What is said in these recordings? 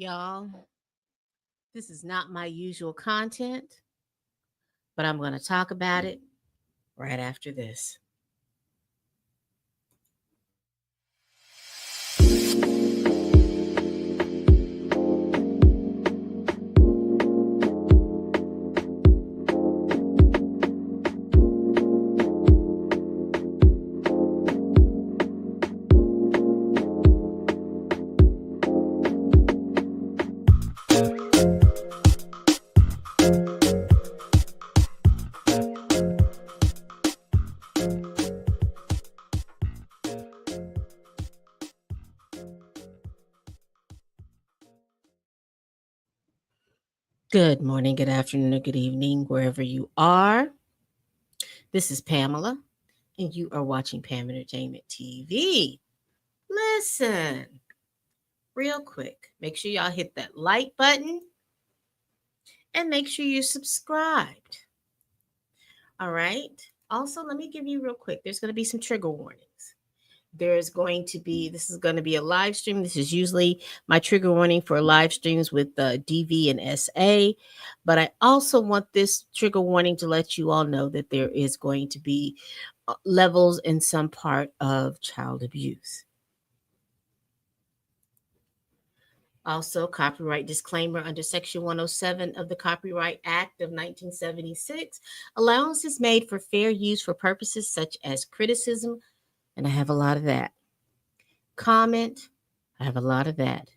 Y'all, this is not my usual content, but I'm going to talk about it right after this. Good morning, good afternoon, or good evening, wherever you are. This is Pamela, and you are watching Pam Entertainment TV. Listen, real quick, make sure y'all hit that like button and make sure you're subscribed. All right. Also, let me give you real quick. There's going to be some trigger warnings. This is going to be a live stream. This is usually my trigger warning for live streams with DV and SA. But I also want this trigger warning to let you all know that there is going to be levels in some part of child abuse. Also, copyright disclaimer under Section 107 of the Copyright Act of 1976. Allowance is made for fair use for purposes such as criticism, and I have a lot of that. Comment, I have a lot of that.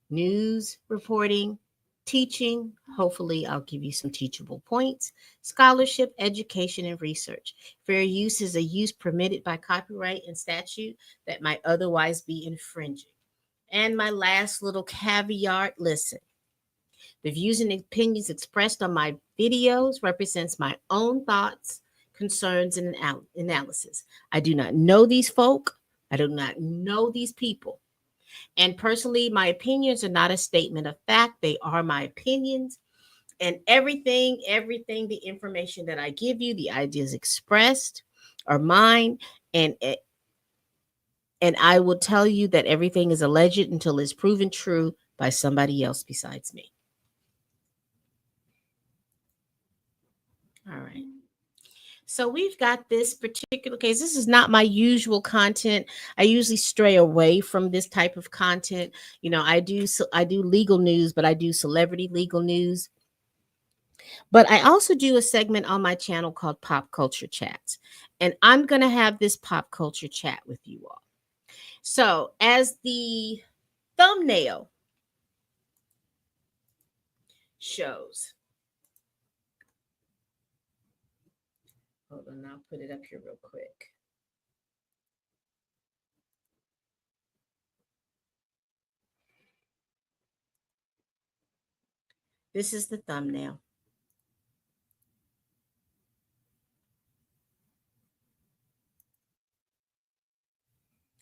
News reporting, teaching, hopefully I'll give you some teachable points. Scholarship, education, and research. Fair use is a use permitted by copyright and statute that might otherwise be infringing. And my last little caveat, listen. The views and opinions expressed on my videos represents my own thoughts, concerns, and analysis. I do not know these folk. I do not know these people. And personally, my opinions are not a statement of fact. They are my opinions. And everything, the information that I give you, the ideas expressed are mine. And and I will tell you that everything is alleged until it's proven true by somebody else besides me. All right. So we've got this particular case. This is not my usual content. I usually stray away from this type of content. I do legal news, but I do celebrity legal news. But I also do a segment on my channel called Pop Culture Chats. And I'm going to have this pop culture chat with you all. So, as the thumbnail shows, hold on, I'll put it up here real quick. This is the thumbnail.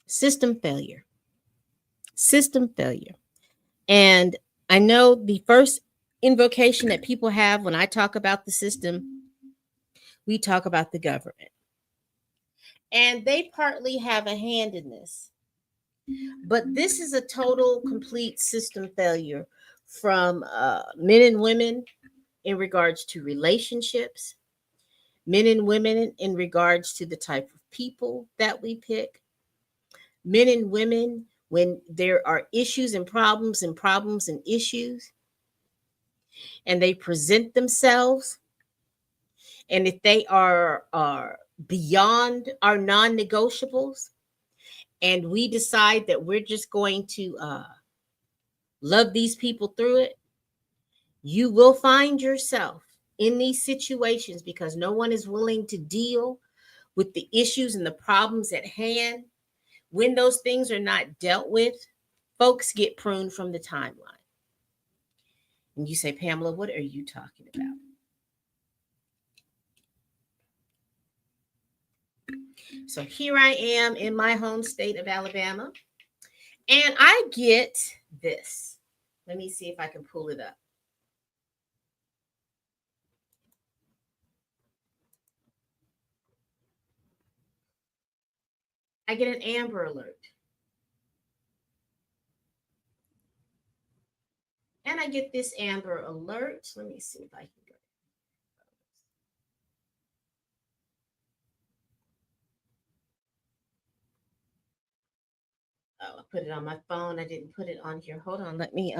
System failure. System failure. And I know the first invocation that people have when I talk about the system, we talk about the government. And they partly have a hand in this. But this is a total, complete system failure from men and women in regards to relationships, men and women in regards to the type of people that we pick, men and women when there are issues and problems and issues, and they present themselves. And if they are beyond our non negotiables, and we decide that we're just going to love these people through it, you will find yourself in these situations because no one is willing to deal with the issues and the problems at hand. When those things are not dealt with, folks get pruned from the timeline. And you say, Pamela, what are you talking about? So here I am in my home state of Alabama, and I get this. Let me see if I can pull it up. I get an Amber Alert. and I get this Amber Alert. Let me see if I can go. Oh, I put it on my phone. I didn't put it on here. Hold on. Let me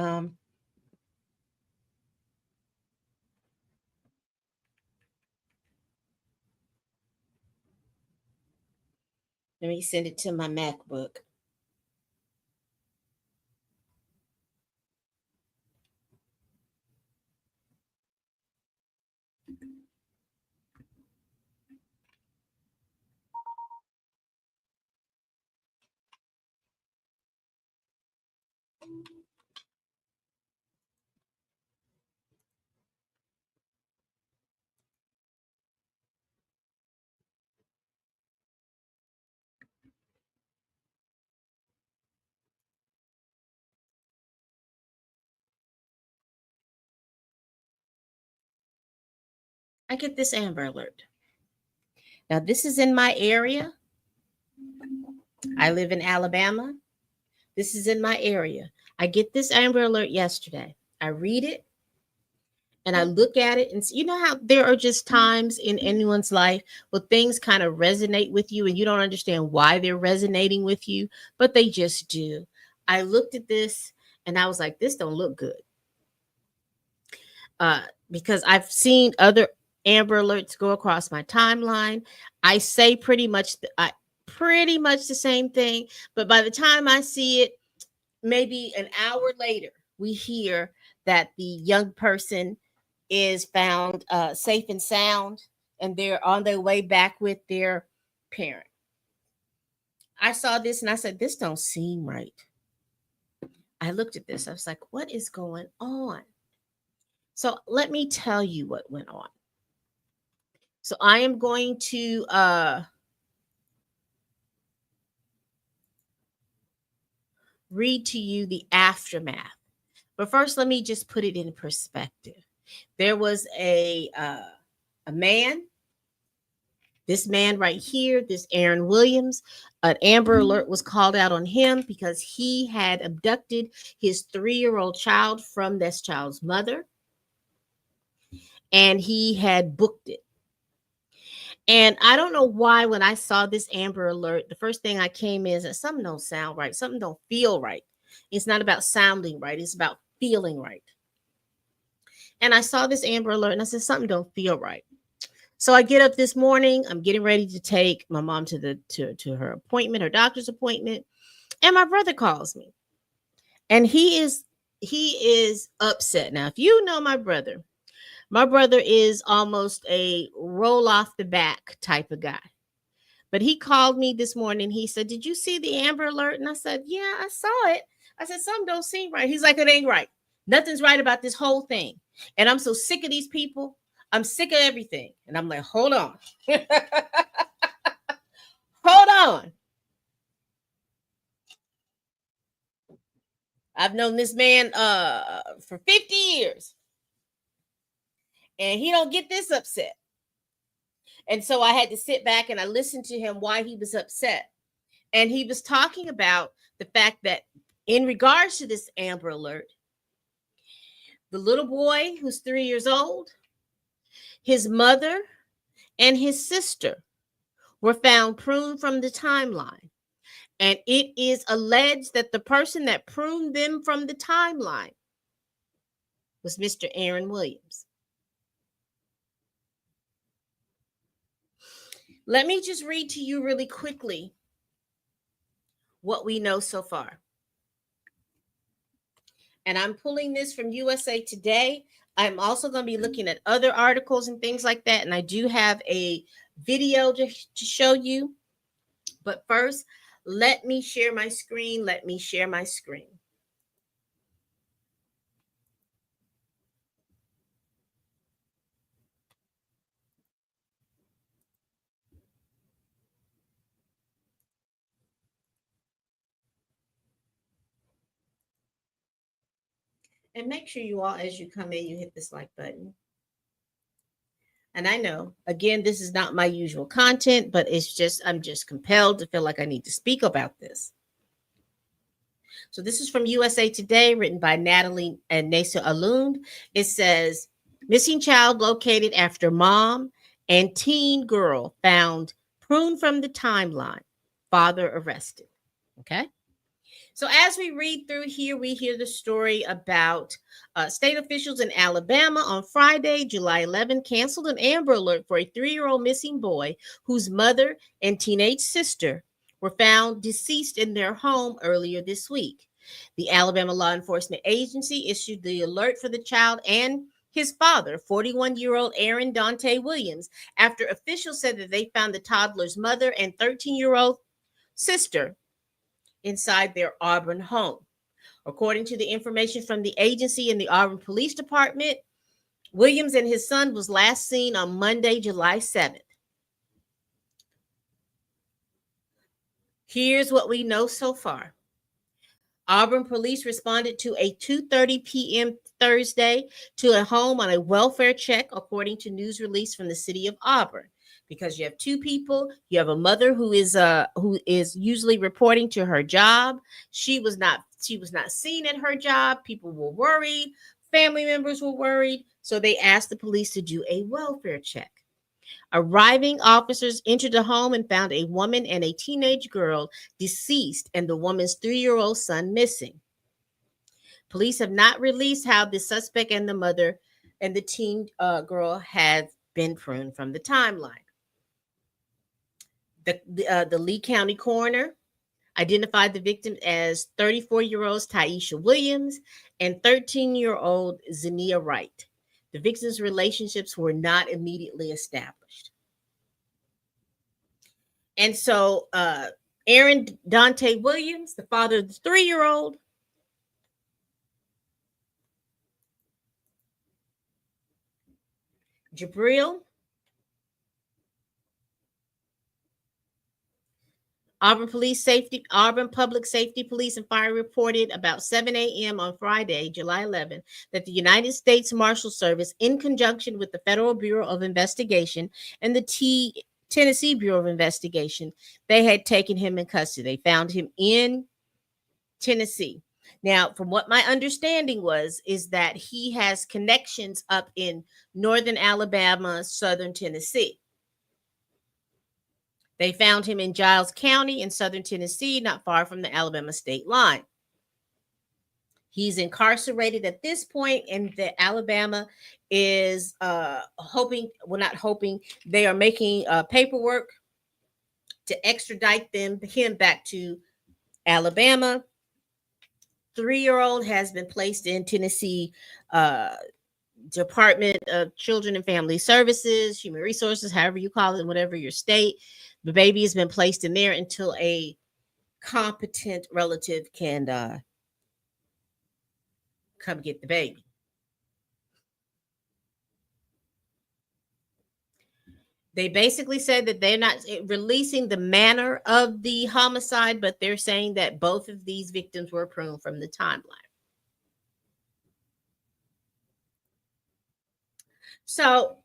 send it to my MacBook. I get this Amber Alert. Now, this is in my area. I live in Alabama. This is in my area. I get this Amber Alert yesterday. I read it and I look at it, and you know how there are just times in anyone's life where things kind of resonate with you and you don't understand why they're resonating with you, but they just do. I looked at this and I was like, this don't look good. Because I've seen other Amber Alerts go across my timeline. I say pretty much the same thing, but by the time I see it, maybe an hour later, we hear that the young person is found safe and sound, and they're on their way back with their parent. I saw this and I said, this don't seem right. I looked at this. I was like, what is going on? So let me tell you what went on. So I am going to read to you the aftermath. But first, let me just put it in perspective. There was a man. This man right here, this Aaron Williams, an Amber Alert was called out on him because he had abducted his 3-year-old child from this child's mother, and he had booked it. And I don't know why when I saw this Amber Alert, the first thing I came is that something don't sound right. Something don't feel right. It's not about sounding right. It's about feeling right. And I saw this Amber Alert and I said, something don't feel right. So I get up this morning. I'm getting ready to take my mom to her appointment, her doctor's appointment. And my brother calls me. And he is upset. Now, if you know my brother is almost a roll off the back type of guy. But he called me this morning. He said, did you see the Amber Alert? And I said, yeah, I saw it. I said, something don't seem right. He's like, it ain't right. Nothing's right about this whole thing. And I'm so sick of these people. I'm sick of everything. And I'm like, hold on. Hold on. I've known this man for 50 years. And he don't get this upset. And so I had to sit back and I listened to him why he was upset. And he was talking about the fact that in regards to this Amber Alert, the little boy who's 3 years old, his mother, and his sister were found pruned from the timeline. And it is alleged that the person that pruned them from the timeline was Mr. Aaron Williams. Let me just read to you really quickly what we know so far. And I'm pulling this from USA Today. I'm also going to be looking at other articles and things like that. And I do have a video to show you. But first, let me share my screen. Let me share my screen. And make sure you all, as you come in, you hit this like button. And I know, again, this is not my usual content, but I'm just compelled to feel like I need to speak about this. So this is from USA Today, written by Natalie and Nasa Alund. It says, missing child located after mom and teen girl found pruned from the timeline. Father arrested. Okay. So as we read through here, we hear the story about state officials in Alabama on Friday, July 11, canceled an Amber Alert for a 3-year-old missing boy whose mother and teenage sister were found deceased in their home earlier this week. The Alabama Law Enforcement Agency issued the alert for the child and his father, 41-year-old Aaron Dante Williams, after officials said that they found the toddler's mother and 13-year-old sister inside their Auburn home. According to the information from the agency and the Auburn Police Department, Williams and his son was last seen on Monday, July 7th. Here's what we know so far. Auburn police responded to a 2:30 p.m. Thursday to a home on a welfare check, according to news release from the city of Auburn. Because you have two people, you have a mother who is usually reporting to her job. She was not seen at her job. People were worried. Family members were worried. So they asked the police to do a welfare check. Arriving officers entered the home and found a woman and a teenage girl deceased and the woman's 3-year-old son missing. Police have not released how the suspect and the mother and the teen girl have been pruned from the timeline. The Lee County coroner identified the victim as 34-year-old Taisha Williams and 13-year-old Zania Wright. The victims' relationships were not immediately established. And so Aaron Dante Williams, the father of the 3-year-old, Jabril, Auburn Public Safety Police and Fire reported about 7 a.m. on Friday, July 11, that the United States Marshal Service, in conjunction with the Federal Bureau of Investigation and the Tennessee Bureau of Investigation, they had taken him in custody. They found him in Tennessee. Now, from what my understanding is that he has connections up in northern Alabama, southern Tennessee. They found him in Giles County in southern Tennessee, not far from the Alabama state line. He's incarcerated at this point, and the Alabama is not hoping, they are making paperwork to extradite him back to Alabama. 3-year-old has been placed in Tennessee Department of Children and Family Services, Human Resources, however you call it, whatever your state. The baby has been placed in there until a competent relative can come get the baby. They basically said that they're not releasing the manner of the homicide, but they're saying that both of these victims were pruned from the timeline. So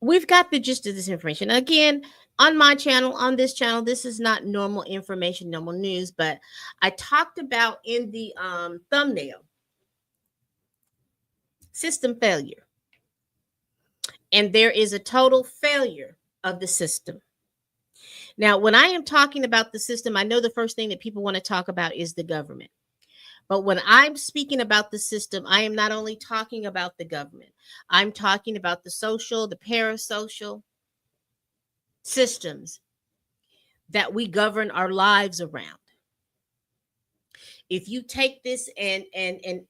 we've got the gist of this information. Again, on my channel, on this channel, this is not normal information, normal news, but I talked about in the thumbnail system failure. And there is a total failure of the system. Now, when I am talking about the system, I know the first thing that people want to talk about is the government. But when I'm speaking about the system, I am not only talking about the government. I'm talking about the social, the parasocial systems that we govern our lives around. If you take this and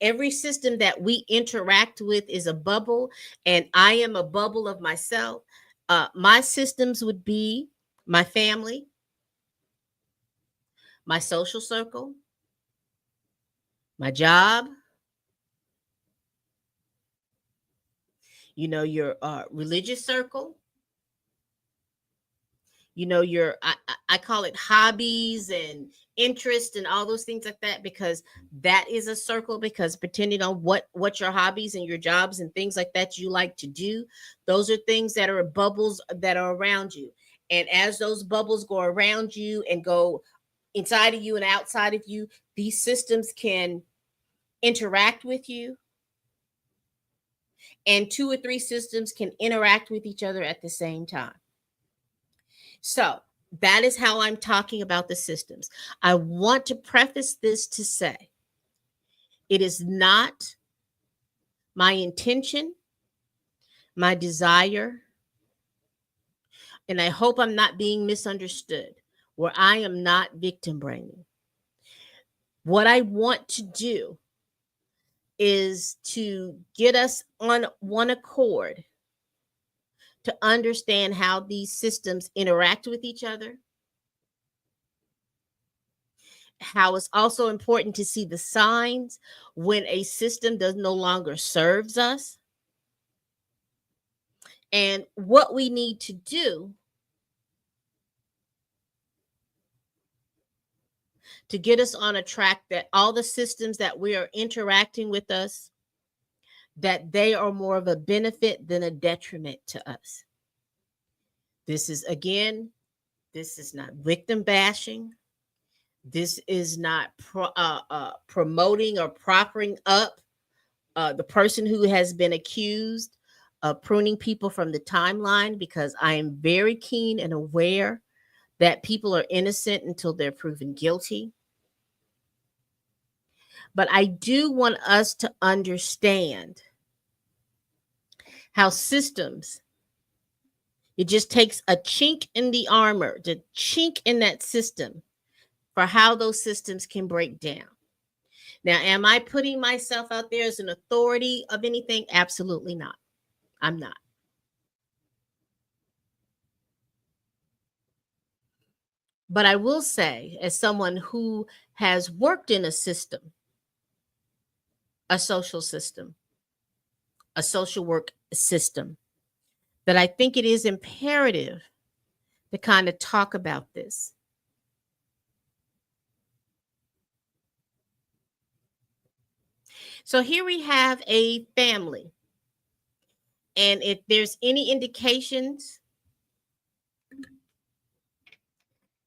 every system that we interact with is a bubble, and I am a bubble of myself, my systems would be my family, my social circle, my job, your religious circle, your I call it hobbies and interest and all those things like that, because that is a circle, because depending on what your hobbies and your jobs and things like that you like to do, those are things that are bubbles that are around you. And as those bubbles go around you and go inside of you and outside of you, these systems can interact with you, and 2 or 3 systems can interact with each other at the same time. So that is how I'm talking about the systems. I want to preface this to say it is not my intention, my desire, and I hope I'm not being misunderstood, where I am not victim blaming. What I want to do is to get us on one accord to understand how these systems interact with each other, how it's also important to see the signs when a system does no longer serves us, and what we need to do to get us on a track that all the systems that we are interacting with us, that they are more of a benefit than a detriment to us. This is, again, this is not victim bashing. This is not promoting or propping up the person who has been accused of pruning people from the timeline, because I am very keen and aware that people are innocent until they're proven guilty. But I do want us to understand how systems, it just takes a chink in the armor, the chink in that system, for how those systems can break down. Now, am I putting myself out there as an authority of anything? Absolutely not. I'm not. But I will say, as someone who has worked in a system, a social system, a social work system, that I think it is imperative to kind of talk about this. So here we have a family. And if there's any indications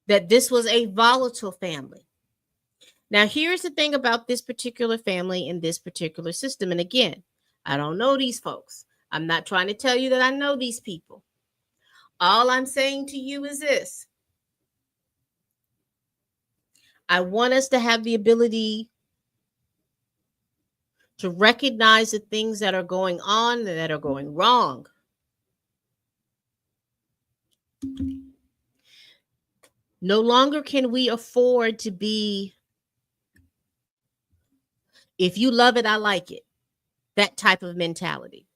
that this was a volatile family. Now, here's the thing about this particular family in this particular system. And again, I don't know these folks. I'm not trying to tell you that I know these people. All I'm saying to you is this. I want us to have the ability to recognize the things that are going on, that are going wrong. No longer can we afford to be, if you love it, I like it, that type of mentality.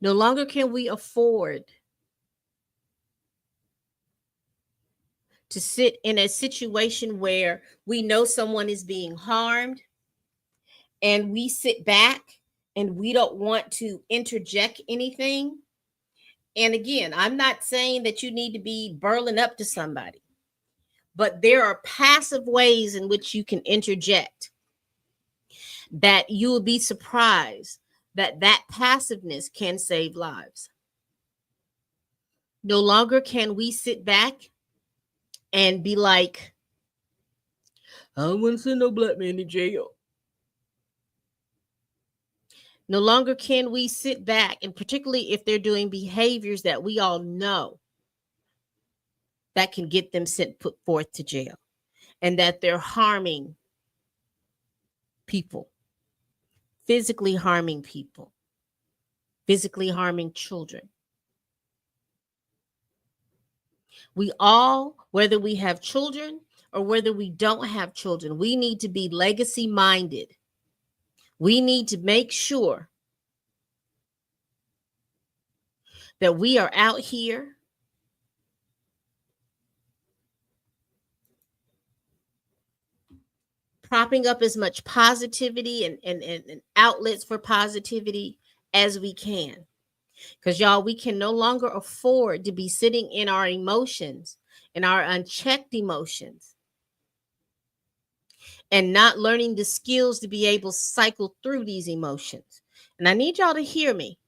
No longer can we afford to sit in a situation where we know someone is being harmed and we sit back and we don't want to interject anything. And again, I'm not saying that you need to be burling up to somebody, but there are passive ways in which you can interject that you will be surprised that that passiveness can save lives. No longer can we sit back and be like, I don't want to send no black man to jail. No longer can we sit back, and particularly if they're doing behaviors that we all know that can get them sent put forth to jail, and that they're harming people, physically harming people, physically harming children. We all, whether we have children or whether we don't have children, we need to be legacy minded. We need to make sure that we are out here propping up as much positivity and outlets for positivity as we can. Because, y'all, we can no longer afford to be sitting in our emotions, in our unchecked emotions, and not learning the skills to be able to cycle through these emotions. And I need y'all to hear me.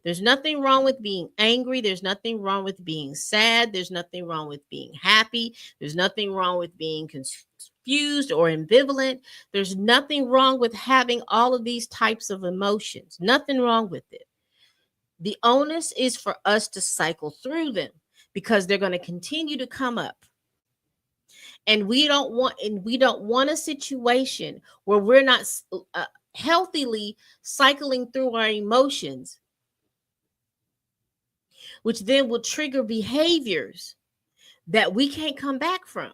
There's nothing wrong with being angry. There's nothing wrong with being sad. There's nothing wrong with being happy. There's nothing wrong with being confused or ambivalent. There's nothing wrong with having all of these types of emotions. Nothing wrong with it. The onus is for us to cycle through them because they're going to continue to come up. And we don't want a situation where we're not healthily cycling through our emotions, which then will trigger behaviors that we can't come back from.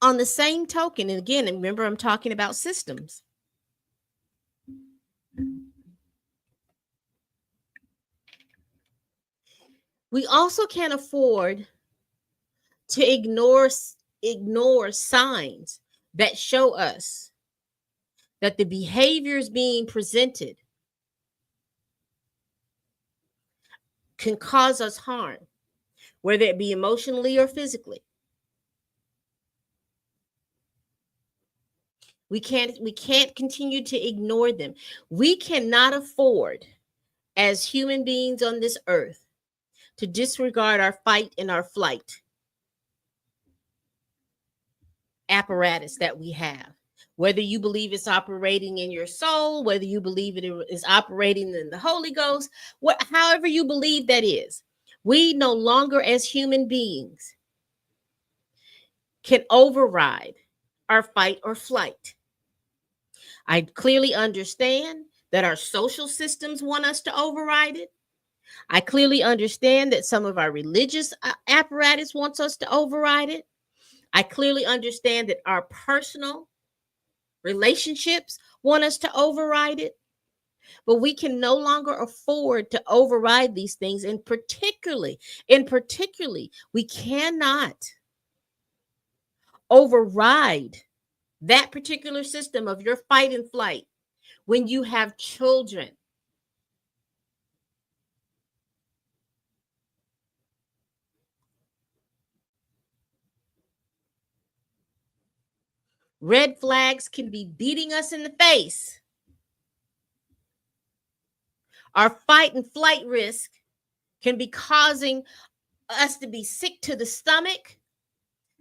On the same token, and again, remember, I'm talking about systems. We also can't afford to ignore signs that show us that the behaviors being presented can cause us harm, whether it be emotionally or physically. We can't continue to ignore them. We cannot afford, as human beings on this earth, to disregard our fight and our flight apparatus that we have. Whether you believe it's operating in your soul, whether you believe it is operating in the Holy Ghost, however you believe that is, we no longer as human beings can override our fight or flight. I clearly understand that our social systems want us to override it. I clearly understand that some of our religious apparatus wants us to override it. I clearly understand that our personal relationships want us to override it. But we can no longer afford to override these things. And particularly, we cannot override that particular system of your fight and flight when you have children. Red flags can be beating us in the face. Our fight and flight risk can be causing us to be sick to the stomach,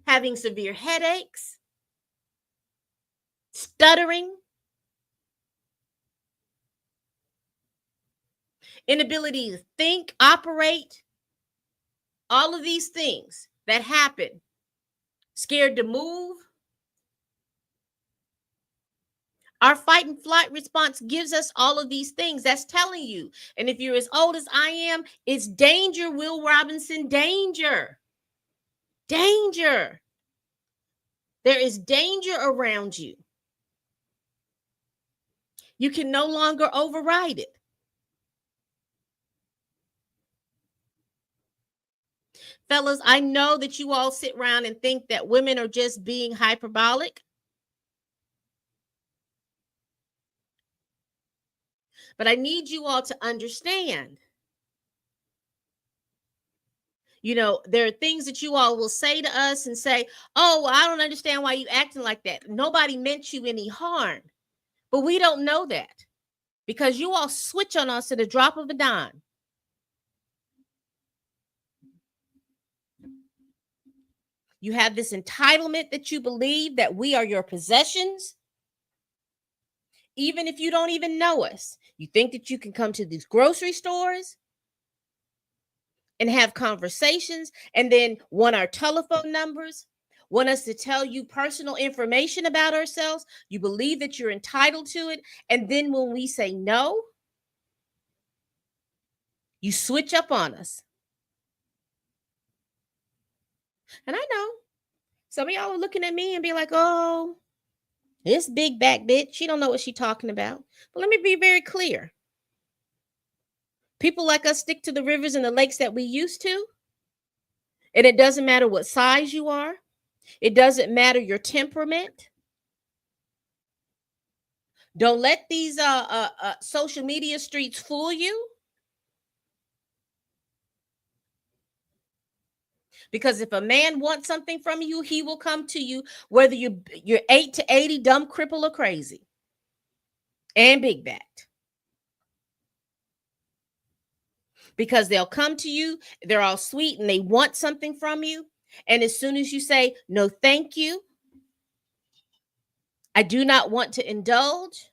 having severe headaches, stuttering, inability to think, operate, all of these things that happen, scared to move. Our fight and flight response gives us all of these things. That's telling you. And if you're as old as I am, it's danger, Will Robinson, danger. Danger. There is danger around you. You can no longer override it. Fellas, I know that you all sit around and think that women are just being hyperbolic. But I need you all to understand. You know, there are things that you all will say to us and say, oh, I don't understand why you acting like that. Nobody meant you any harm. But we don't know that because you all switch on us at a drop of a dime. You have this entitlement that you believe that we are your possessions. Even if you don't even know us, you think that you can come to these grocery stores and have conversations and then want our telephone numbers, want us to tell you personal information about ourselves. You believe that you're entitled to it. And then when we say no, you switch up on us. And I know some of y'all are looking at me and be like, oh, this big back bitch, she don't know what she's talking about. But let me be very clear. People like us stick to the rivers and the lakes that we used to. And it doesn't matter what size you are. It doesn't matter your temperament. Don't let these social media streets fool you. Because if a man wants something from you, he will come to you, whether you're 8 to 80, dumb, cripple, or crazy. and big backed, because they'll come to you, they're all sweet and they want something from you. And as soon as you say, no, thank you, I do not want to indulge,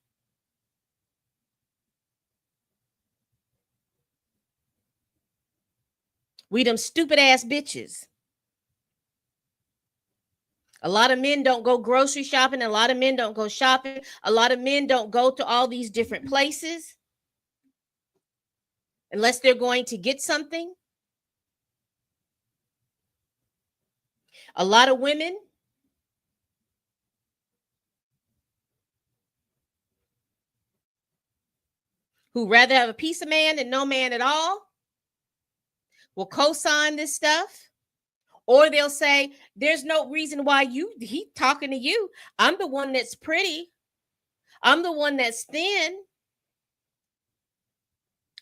we them stupid ass bitches. A lot of men don't go grocery shopping. A lot of men don't go shopping. A lot of men don't go to all these different places unless they're going to get something. A lot of women who rather have a piece of man than no man at all will co-sign this stuff. Or they'll say, there's no reason why he talking to you. I'm the one that's pretty. I'm the one that's thin.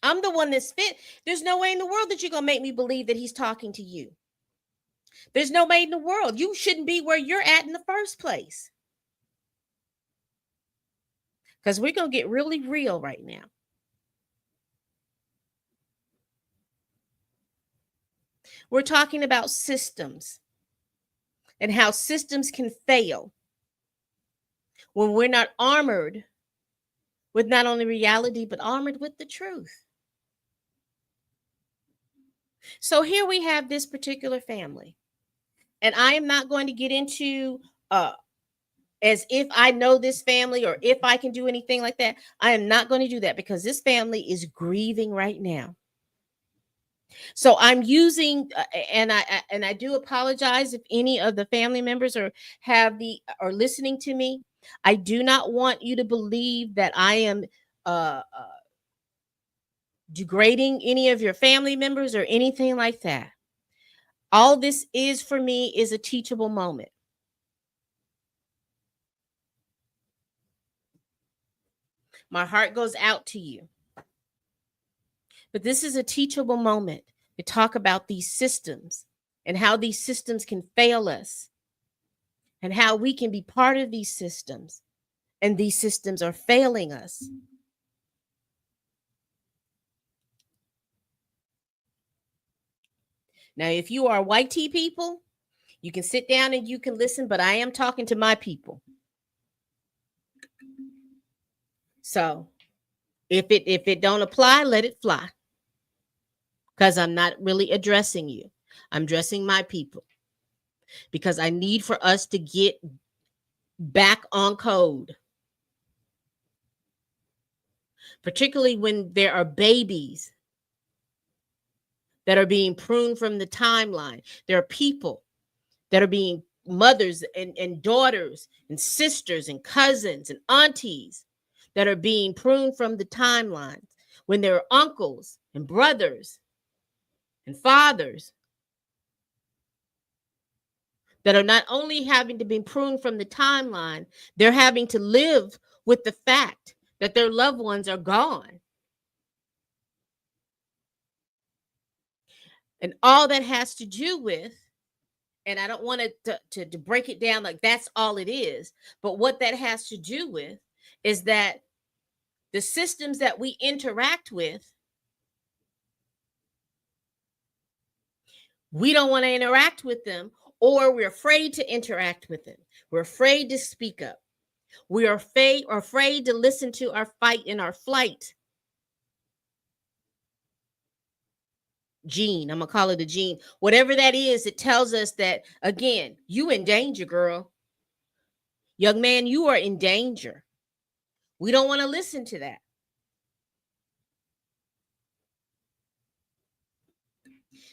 I'm the one that's fit. There's no way in the world that you're going to make me believe that he's talking to you. There's no way in the world. You shouldn't be where you're at in the first place. Because we're going to get really real right now. We're talking about systems and how systems can fail when we're not armored with not only reality, but armored with the truth. So here we have this particular family. And I am not going to get into as if I know this family or if I can do anything like that. I am not going to do that because this family is grieving right now. So I'm using, and I do apologize if any of the family members are listening to me. I do not want you to believe that I am degrading any of your family members or anything like that. All this is for me is a teachable moment. My heart goes out to you. But this is a teachable moment to talk about these systems and how these systems can fail us and how we can be part of these systems and these systems are failing us. Now, if you are white tea people, you can sit down and you can listen, but I am talking to my people. So if it don't apply, let it fly. Because I'm not really addressing you. I'm addressing my people. Because I need for us to get back on code. Particularly when there are babies that are being pruned from the timeline. There are people that are being mothers and daughters and sisters and cousins and aunties that are being pruned from the timeline. When there are uncles and brothers and fathers that are not only having to be pruned from the timeline, they're having to live with the fact that their loved ones are gone. And all that has to do with, and I don't want to break it down like that's all it is, but what that has to do with is that the systems that we interact with, we don't want to interact with them, or we're afraid to interact with them. We're afraid to speak up. We are afraid to listen to our fight and our flight gene. I'm gonna call it a gene. Whatever that is, it tells us that, again, you in danger, girl. Young man, you are in danger. We don't want to listen to that.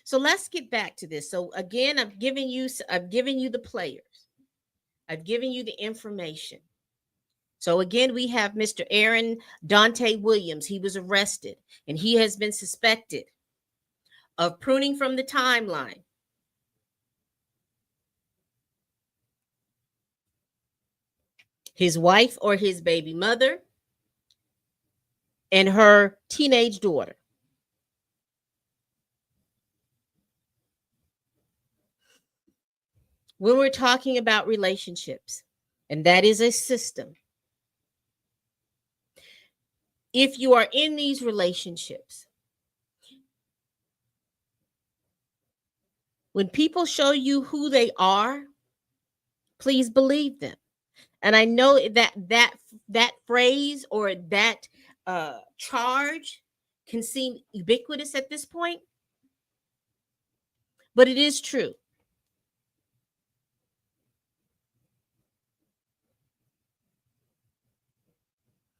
So let's get back to this. So again, I've given you the players. I've given you the information. So again, we have Mr. Aaron Dante Williams. He was arrested and he has been suspected of pruning from the timeline. His wife or his baby mother and her teenage daughter. When we're talking about relationships, and that is a system, if you are in these relationships, when people show you who they are, please believe them. And I know that phrase or that charge can seem ubiquitous at this point, but it is true.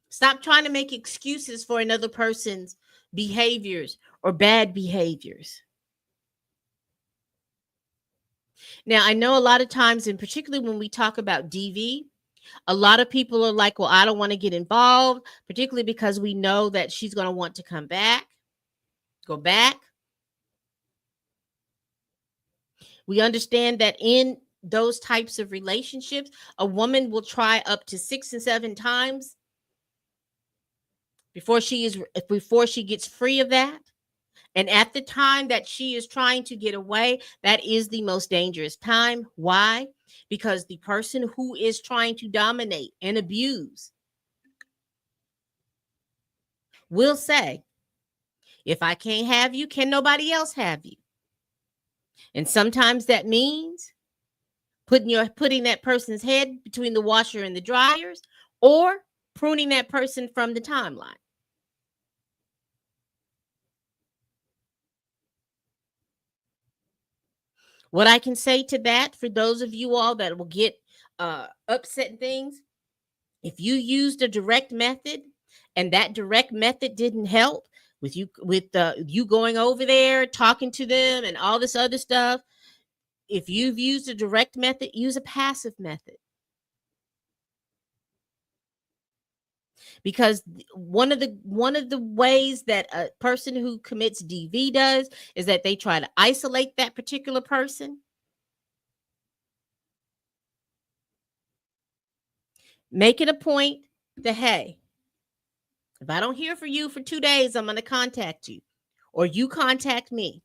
Stop trying to make excuses for another person's behaviors or bad behaviors. Now, I know a lot of times, and particularly when we talk about DV, a lot of people are like, well, I don't want to get involved, particularly because we know that she's going to want to come back, go back. We understand that in those types of relationships, a woman will try up to 6 and 7 times before she gets free of that. And at the time that she is trying to get away, that is the most dangerous time. Why? Because the person who is trying to dominate and abuse will say, if I can't have you, can nobody else have you? And sometimes that means putting that person's head between the washer and the dryers, or pruning that person from the timeline. What I can say to that, for those of you all that will get upset and things, if you used a direct method and that direct method didn't help with you going over there, talking to them and all this other stuff, if you've used a direct method, use a passive method. Because one of the ways that a person who commits DV does is that they try to isolate that particular person. Make it a point that, hey, if I don't hear from you for 2 days, I'm going to contact you, or you contact me.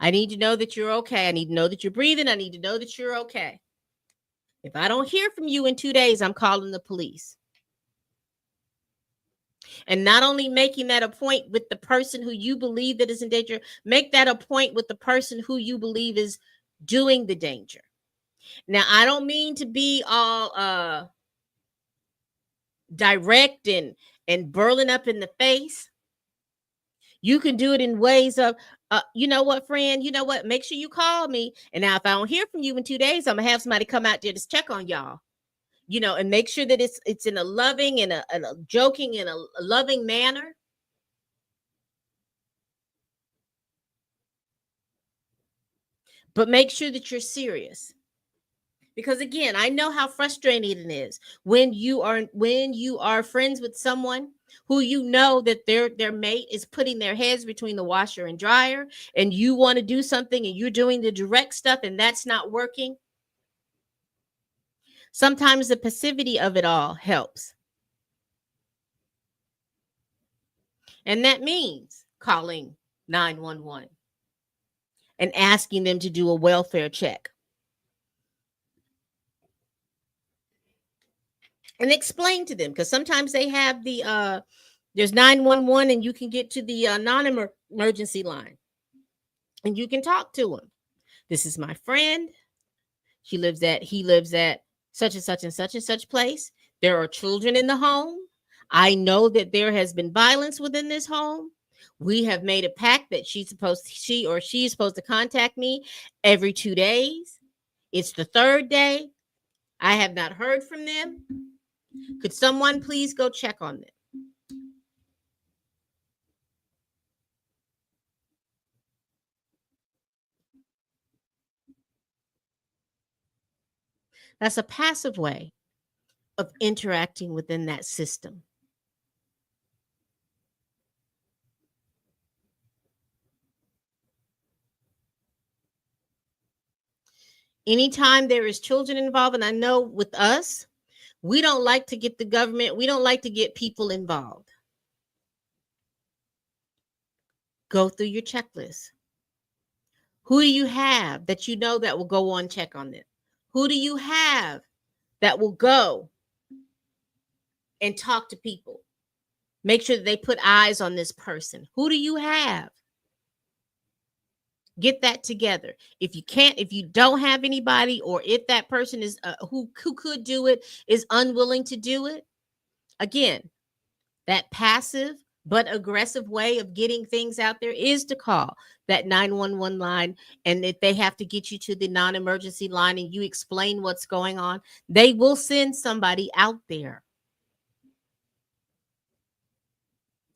I need to know that you're okay. I need to know that you're breathing. I need to know that you're okay. If I don't hear from you in 2 days, I'm calling the police. And not only making that a point with the person who you believe that is in danger, make that a point with the person who you believe is doing the danger. Now, I don't mean to be all direct and burling up in the face. You can do it in ways of, you know what, friend, you know what, make sure you call me. And now if I don't hear from you in 2 days, I'm gonna have somebody come out there to check on y'all, and make sure that it's in a loving and a joking and a loving manner. But make sure that you're serious. Because again, I know how frustrating it is when you are friends with someone who you know that their mate is putting their heads between the washer and dryer, and you want to do something and you're doing the direct stuff and that's not working. Sometimes the passivity of it all helps. And that means calling 911 and asking them to do a welfare check. And explain to them, because sometimes they have there's 911 and you can get to the non-emergency line and you can talk to them. This is my friend. He lives at such and such and such and such place. There are children in the home. I know that there has been violence within this home. We have made a pact that she or she is supposed to contact me every 2 days. It's the 3rd day. I have not heard from them. Could someone please go check on them? That's a passive way of interacting within that system. Anytime there is children involved, and I know with us, we don't like to get the government, we don't like to get people involved. Go through your checklist. Who do you have that you know that will go on check on them? Who do you have that will go and talk to people? Make sure that they put eyes on this person. Who do you have? Get that together. If you can't, if you don't have anybody, or if that person is who could do it is unwilling to do it, again, that passive but aggressive way of getting things out there is to call that 911 line. And if they have to get you to the non-emergency line and you explain what's going on, they will send somebody out there.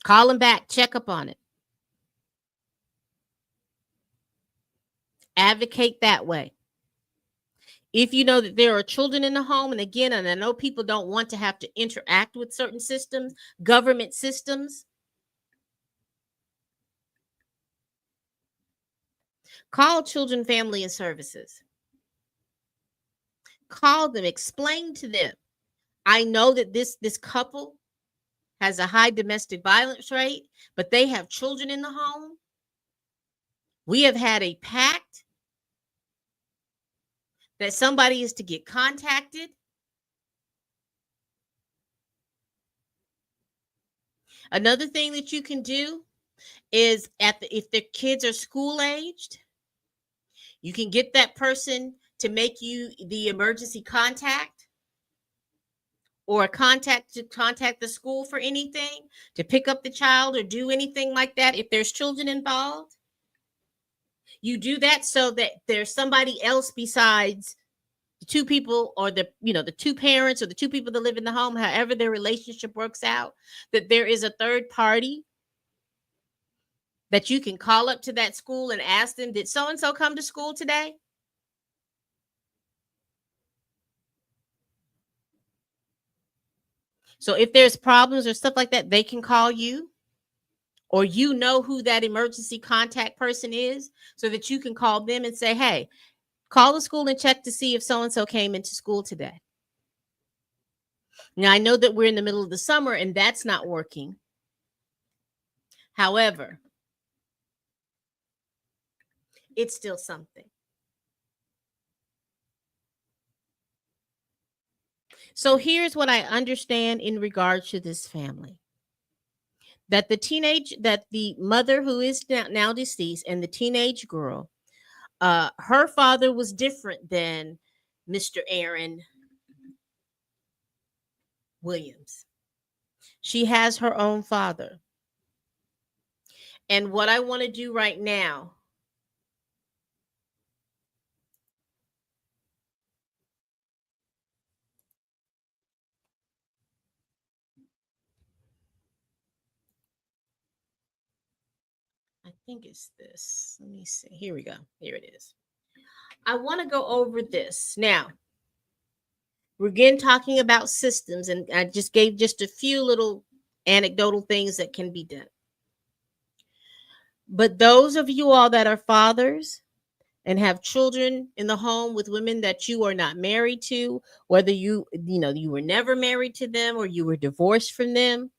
Call them back, check up on it. Advocate that way. If you know that there are children in the home, and again, and I know people don't want to have to interact with certain systems, government systems, call Children, Family, and Services. Call them, explain to them. I know that this couple has a high domestic violence rate, but they have children in the home. We have had a pact that somebody is to get contacted. Another thing that you can do is if the kids are school aged, you can get that person to make you the emergency contact, or a contact to contact the school for anything, to pick up the child or do anything like that. If there's children involved, you do that so that there's somebody else besides the two people, or the two parents, or the two people that live in the home, however their relationship works out, that there is a third party that you can call up to that school and ask them, did so and so come to school today? So if there's problems or stuff like that, they can call you, or you know who that emergency contact person is, so that you can call them and say, hey, call the school and check to see if so and so came into school today. Now, I know that we're in the middle of the summer and that's not working. However, it's still something. So here's what I understand in regards to this family. That the mother, who is now deceased, and the teenage girl, her father was different than Mr. Aaron Williams. She has her own father. And what I want to do right now, I think it's this. Let me see. Here we go. Here it is. I want to go over this. Now, we're again talking about systems, and I just gave just a few little anecdotal things that can be done. But those of you all that are fathers and have children in the home with women that you are not married to, whether you were never married to them, or you were divorced from them,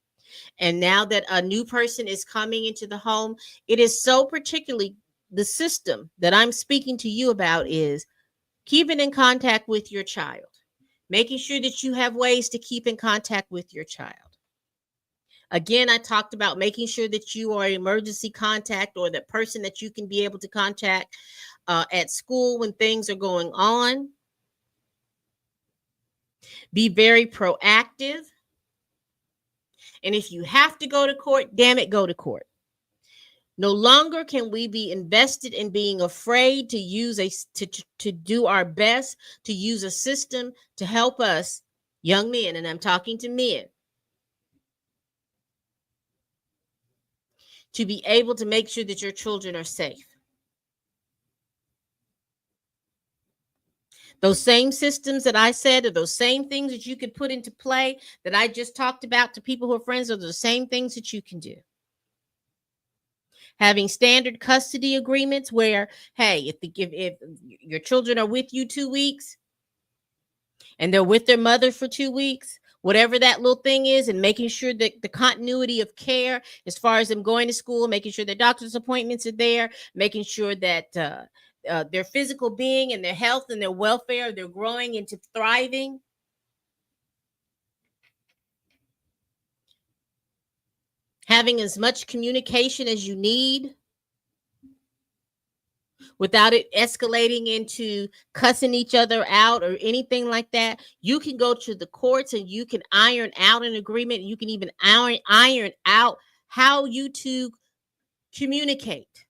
and now that a new person is coming into the home, it is so particularly the system that I'm speaking to you about is keeping in contact with your child, making sure that you have ways to keep in contact with your child. Again, I talked about making sure that you are emergency contact, or the person that you can be able to contact at school when things are going on. Be very proactive. And if you have to go to court, damn it, go to court. No longer can we be invested in being afraid to use to do our best to use a system to help us, young men, and I'm talking to men, to be able to make sure that your children are safe. Those same systems that I said, or those same things that you could put into play that I just talked about to people who are friends, are the same things that you can do. Having standard custody agreements where, hey, if your children are with you 2 weeks and they're with their mother for 2 weeks, whatever that little thing is, and making sure that the continuity of care, as far as them going to school, making sure their doctor's appointments are there, making sure that their physical being and their health and their welfare, they're growing into thriving. having as much communication as you need without it escalating into cussing each other out or anything like that. You can go to the courts and you can iron out an agreement. You can even iron out how you two communicate.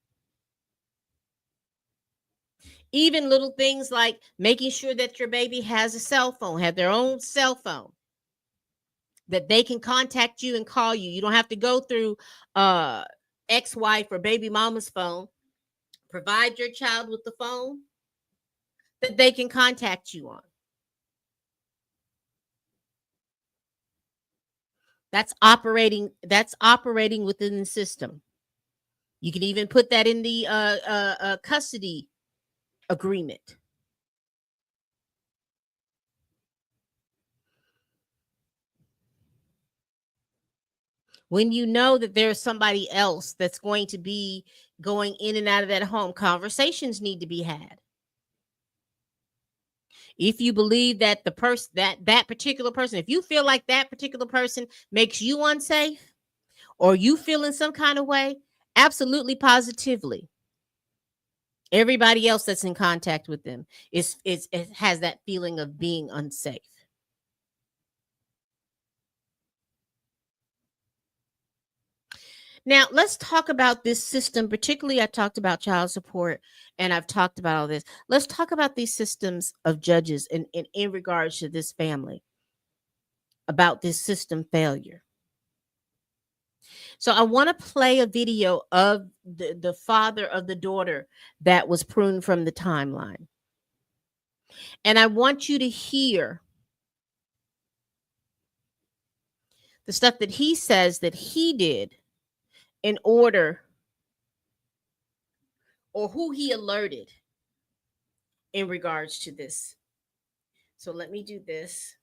Even little things like making sure that your baby has a cell phone, have their own cell phone, that they can contact you and call you. You don't have to go through ex-wife or baby mama's phone. Provide your child with the phone that they can contact you on. That's operating within the system. You can even put that in the custody agreement. When you know that there's somebody else that's going to be going in and out of that home, conversations need to be had. If you believe that the person, that particular person, if you feel like that particular person makes you unsafe or you feel in some kind of way, absolutely, positively, everybody else that's in contact with them it has that feeling of being unsafe. Now, let's talk about this system. Particularly, I talked about child support and I've talked about all this. Let's talk about these systems of judges in regards to this family, about this system failure. So I want to play a video of the father of the daughter that was pruned from the timeline. And I want you to hear the stuff that he says that he did in order, or who he alerted in regards to this. So let me do this.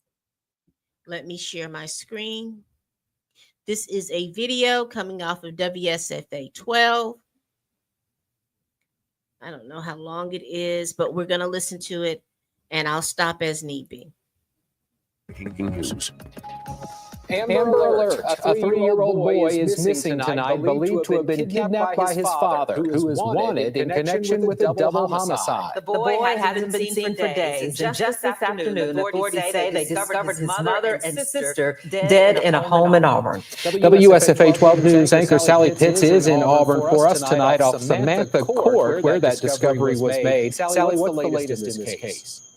Let me share my screen. This is a video coming off of WSFA 12. I don't know how long it is, but we're going to listen to it and I'll stop as need be. Amber Alert, a 3-year-old boy is missing tonight, believed to have been kidnapped by his father, who is wanted in connection with a double homicide. The boy hasn't been seen for days, and just this afternoon, authorities say they discovered his mother and sister dead in a home in Auburn. WSFA 12 News anchor Sally Pitts is in Auburn for us tonight off Samantha Court, where that discovery was made. Sally, what's the latest in this case?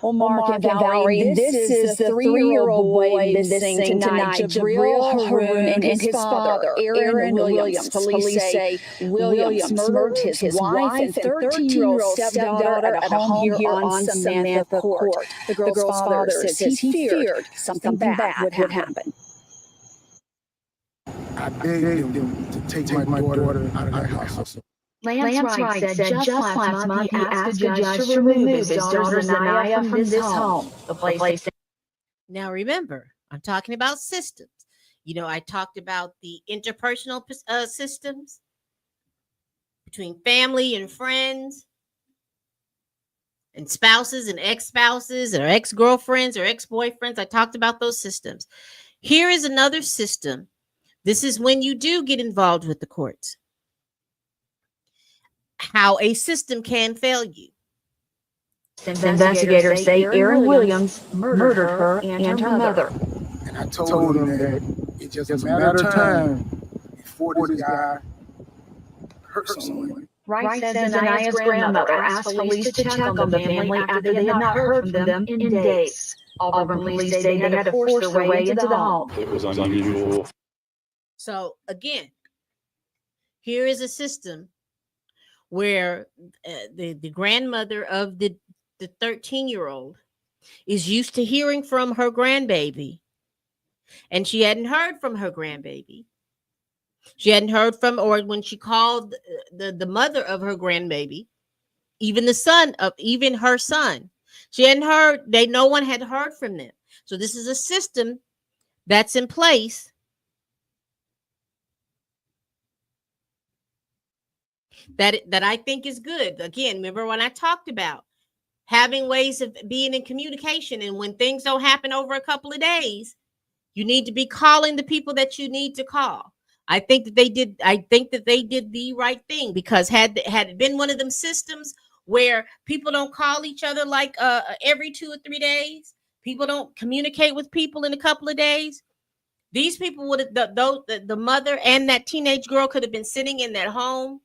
Well, Mark and Valerie, this is the 3-year-old boy missing tonight, Jabril Haroon and his father, Aaron Williams. Police say Williams murdered his wife and 13-year-old stepdaughter at a home here on Samantha Court. The girl's father says he feared something bad would happen. I begged him to take my daughter out of the house. Lance Wright said just last month he asked a judge to remove his daughter Zanaya from this home. The place. Now remember, I'm talking about systems. You know, I talked about the interpersonal systems between family and friends and spouses and ex-spouses or ex-girlfriends or ex-boyfriends. I talked about those systems. Here is another system. This is when you do get involved with the courts. How a system can fail you. Investigators say Aaron Williams murdered her and her mother. And I told him that it's just a matter of time before this guy hurt someone. Wright said Zanaya's grandmother asked police to check on the family after they had not heard from them in days. Auburn police say they had to force their way into the home. It was unusual. So again, here is a system where the grandmother of the 13-year-old is used to hearing from her grandbaby, and she hadn't heard from her grandbaby. She hadn't heard from, or when she called the mother of her grandbaby, even her son, she hadn't heard. No one had heard from them. So this is a system that's in place that I think is good. Again, remember when I talked about having ways of being in communication, and when things don't happen over a couple of days, You need to be calling the people that you need to call. I think that they did the right thing, because had it been one of them systems where people don't call each other like every 2 or 3 days, people don't communicate with people in a couple of days, these people would have, the mother and that teenage girl could have been sitting in that home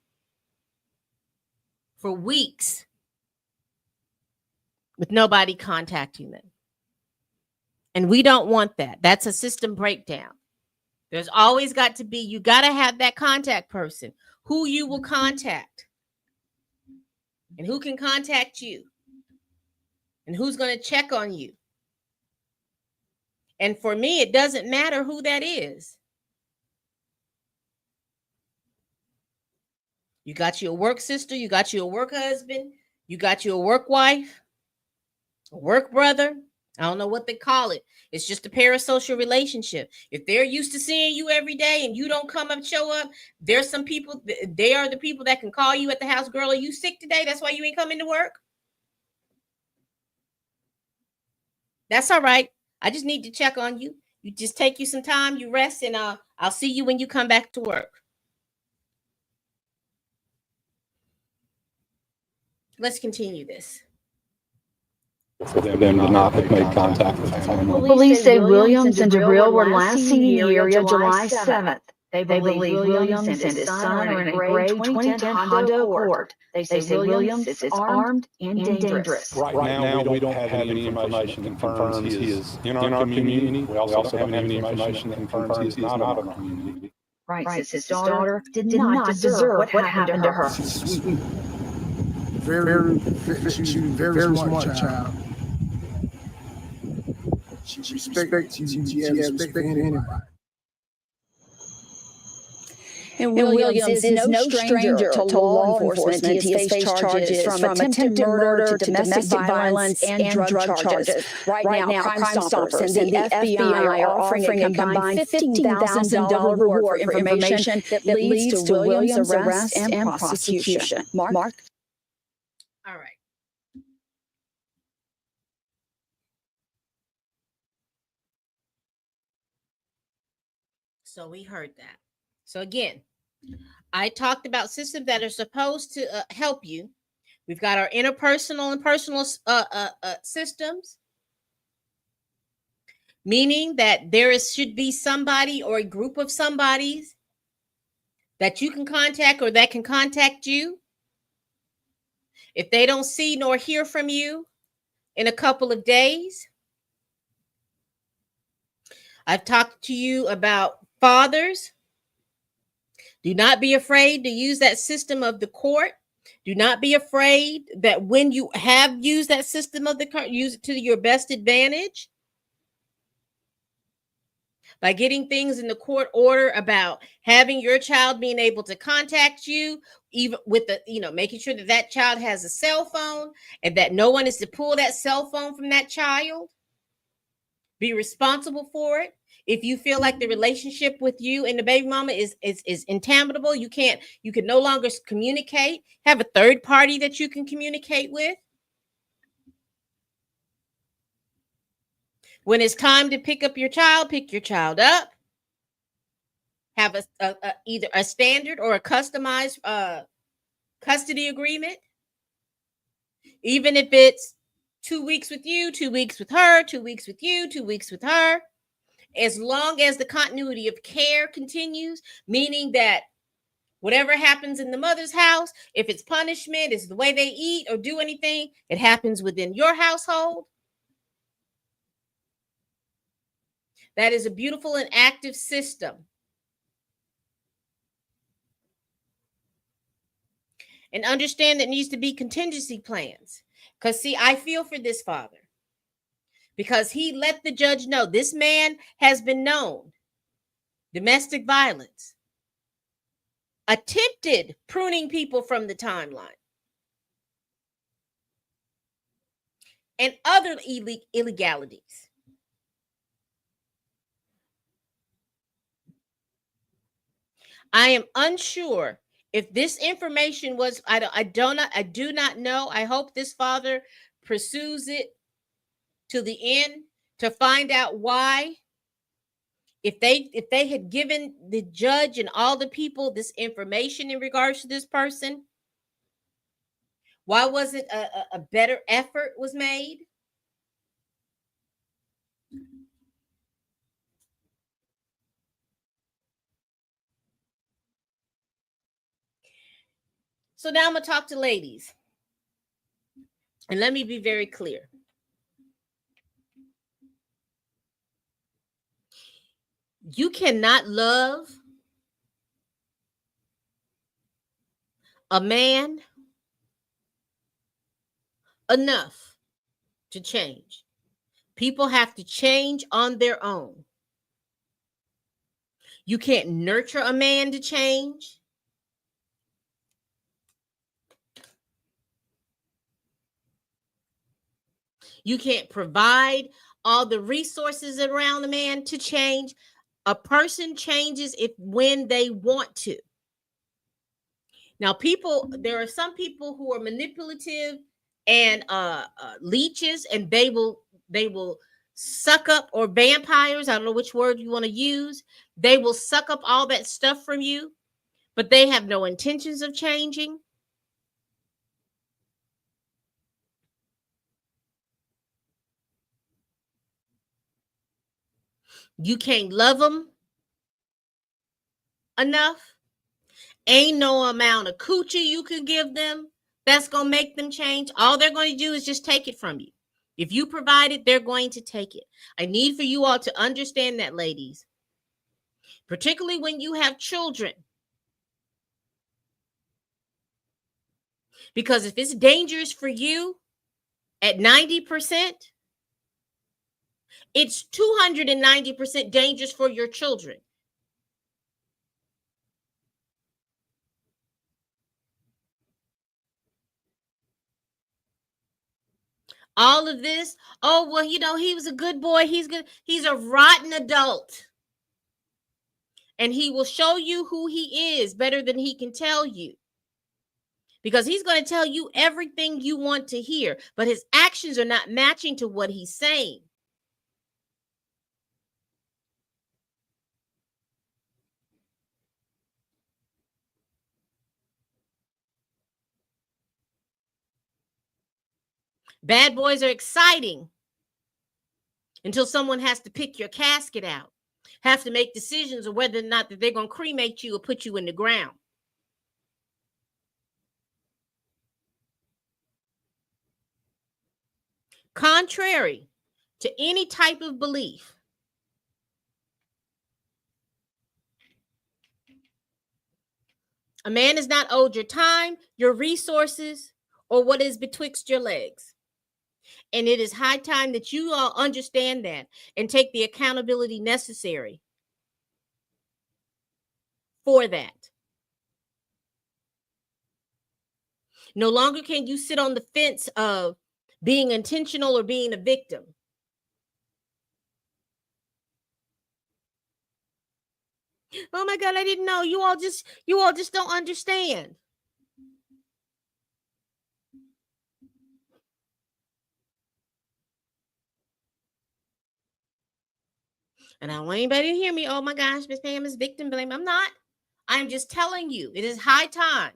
for weeks with nobody contacting them. And we don't want that. That's a system breakdown. There's always got to be, you got to have that contact person who you will contact and who can contact you and who's going to check on you. And for me, it doesn't matter who that is. You got your work sister, you got your work husband, you got your work wife, a work brother. I don't know what they call it. It's just a parasocial relationship. If they're used to seeing you every day and you don't come up, show up, there's some people, they are the people that can call you at the house, girl, are you sick today? That's why you ain't coming to work. That's all right. I just need to check on you. You just take you some time, you rest, and I'll see you when you come back to work. Let's continue this. For them to not have made contact with the family. Police say Williams and DeVril were last seen in the area July 7th. They believe Williams and his son are in a gray 2010 Honda Accord. They say Williams is armed and dangerous. Right now, we don't have any information that confirms he is in our community. We also don't have any information that confirms he is not in our community. Right, says his daughter did not deserve what happened to her. She's sweet. Very smart child. She respects you. She has respect for anybody. And Williams is no stranger to law enforcement. He has faced charges from attempted murder to domestic violence and drug charges. Right now, Crime Stoppers and the FBI are offering a combined $15,000 reward for information that leads to Williams' arrest and prosecution. Mark? All right. So we heard that. So again, I talked about systems that are supposed to help you. We've got our interpersonal and personal systems, meaning that should be somebody or a group of somebodies that you can contact or that can contact you. If they don't see nor hear from you in a couple of days. I've talked to you about fathers. Do not be afraid to use that system of the court. Do not be afraid that when you have used that system of the court, use it to your best advantage. By getting things in the court order about having your child being able to contact you, even with the, making sure that that child has a cell phone and that no one is to pull that cell phone from that child. Be responsible for it. If you feel like the relationship with you and the baby mama is intamitable, you can no longer communicate. Have a third party that you can communicate with. When it's time to pick up your child, pick your child up. Have either a standard or a customized custody agreement. Even if it's 2 weeks with you, 2 weeks with her, 2 weeks with you, 2 weeks with her. As long as the continuity of care continues, meaning that whatever happens in the mother's house, if it's punishment, it's the way they eat or do anything, it happens within your household. That is a beautiful and active system. And understand that needs to be contingency plans. Because, see, I feel for this father. Because he let the judge know this man has been known. Domestic violence. Attempted pruning people from the timeline. And other illegalities. I am unsure if this information was, I do not know. I hope this father pursues it to the end to find out why If they had given the judge and all the people this information in regards to this person, why wasn't a better effort was made? So now I'm going to talk to ladies. And let me be very clear. You cannot love a man enough to change. People have to change on their own. You can't nurture a man to change. You can't provide all the resources around a man to change. A person changes when they want to. Now, there are some people who are manipulative and leeches, and they will suck up, or vampires, I don't know which word you want to use. They will suck up all that stuff from you, but they have no intentions of changing. You can't love them enough. Ain't no amount of coochie you can give them that's going to make them change. All they're going to do is just take it from you. If you provide it, they're going to take it. I need for you all to understand that, ladies. Particularly when you have children. Because if it's dangerous for you at 90%, it's 290% dangerous for your children. All of this, oh, well, he was a good boy. He's good. He's a rotten adult. And he will show you who he is better than he can tell you. Because he's going to tell you everything you want to hear, but his actions are not matching to what he's saying. Bad boys are exciting until someone has to pick your casket out, have to make decisions of whether or not that they're going to cremate you or put you in the ground. Contrary to any type of belief, a man is not owed your time, your resources, or what is betwixt your legs. And it is high time that you all understand that and take the accountability necessary for that. No longer can you sit on the fence of being intentional or being a victim. Oh my God, I didn't know. You all just don't understand. And I don't want anybody to hear me. Oh my gosh, Miss Pam is victim blame. I'm not. I'm just telling you, it is high time.